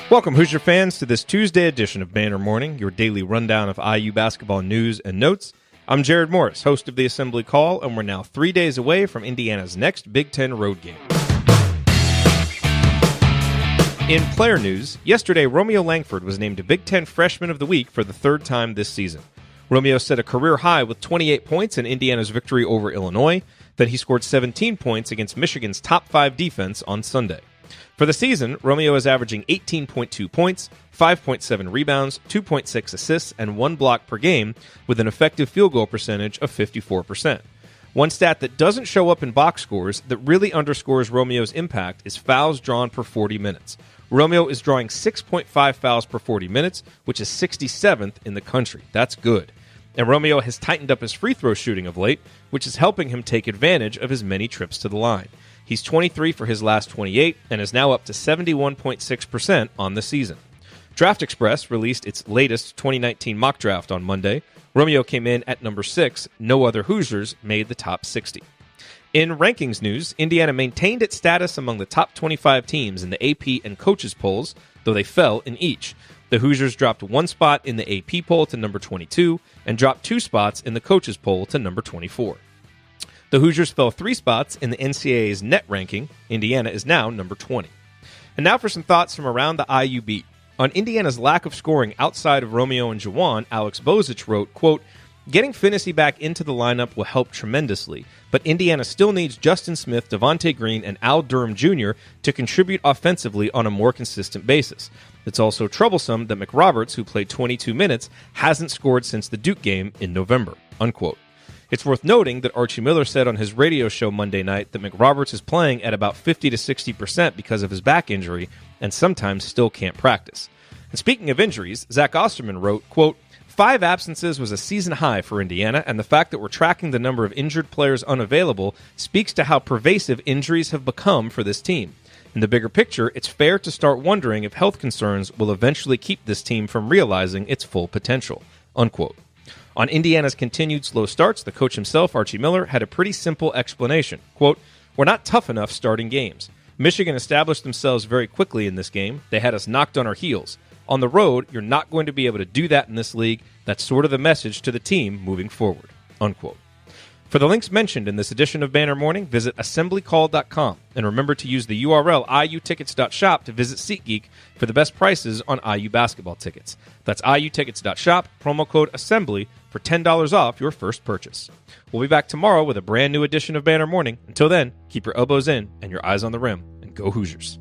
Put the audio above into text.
Welcome, Hoosier fans, to this Tuesday edition of Banner Morning, your daily rundown of IU basketball news and notes. I'm Jared Morris, host of the Assembly Call, and we're now 3 days away from Indiana's next Big Ten road game. In player news, yesterday Romeo Langford was named Big Ten Freshman of the Week for the third time this season. Romeo set a career high with 28 points in Indiana's victory over Illinois. Then he scored 17 points against Michigan's top 5 defense on Sunday. For the season, Romeo is averaging 18.2 points, 5.7 rebounds, 2.6 assists, and 1 block per game, with an effective field goal percentage of 54%. One stat that doesn't show up in box scores that really underscores Romeo's impact is fouls drawn per 40 minutes. Romeo is drawing 6.5 fouls per 40 minutes, which is 67th in the country. That's good. And Romeo has tightened up his free throw shooting of late, which is helping him take advantage of his many trips to the line. He's 23 for his last 28 and is now up to 71.6% on the season. Draft Express released its latest 2019 mock draft on Monday. Romeo came in at number 6. No other Hoosiers made the top 60. In rankings news, Indiana maintained its status among the top 25 teams in the AP and coaches polls, though they fell in each. The Hoosiers dropped 1 spot in the AP poll to number 22 and dropped 2 spots in the coaches poll to number 24. The Hoosiers fell 3 spots in the NCAA's net ranking. Indiana is now number 20. And now for some thoughts from around the IU beat. On Indiana's lack of scoring outside of Romeo and Juwan, Alex Bozich wrote, quote, "Getting Finney back into the lineup will help tremendously, but Indiana still needs Justin Smith, Devontae Green, and Al Durham Jr. to contribute offensively on a more consistent basis. It's also troublesome that McRoberts, who played 22 minutes, hasn't scored since the Duke game in November." Unquote. It's worth noting that Archie Miller said on his radio show Monday night that McRoberts is playing at about 50 to 60% because of his back injury and sometimes still can't practice. And speaking of injuries, Zach Osterman wrote, quote, 5 absences was a season high for Indiana, and the fact that we're tracking the number of injured players unavailable speaks to how pervasive injuries have become for this team. In the bigger picture, it's fair to start wondering if health concerns will eventually keep this team from realizing its full potential. Unquote. On Indiana's continued slow starts, the coach himself, Archie Miller, had a pretty simple explanation. Quote, "We're not tough enough starting games. Michigan established themselves very quickly in this game. They had us knocked on our heels. On the road, you're not going to be able to do that in this league. That's sort of the message to the team moving forward." Unquote. For the links mentioned in this edition of Banner Morning, visit assemblycall.com. And remember to use the URL iutickets.shop to visit SeatGeek for the best prices on IU basketball tickets. That's iutickets.shop, promo code ASSEMBLY for $10 off your first purchase. We'll be back tomorrow with a brand new edition of Banner Morning. Until then, keep your elbows in and your eyes on the rim, and go Hoosiers.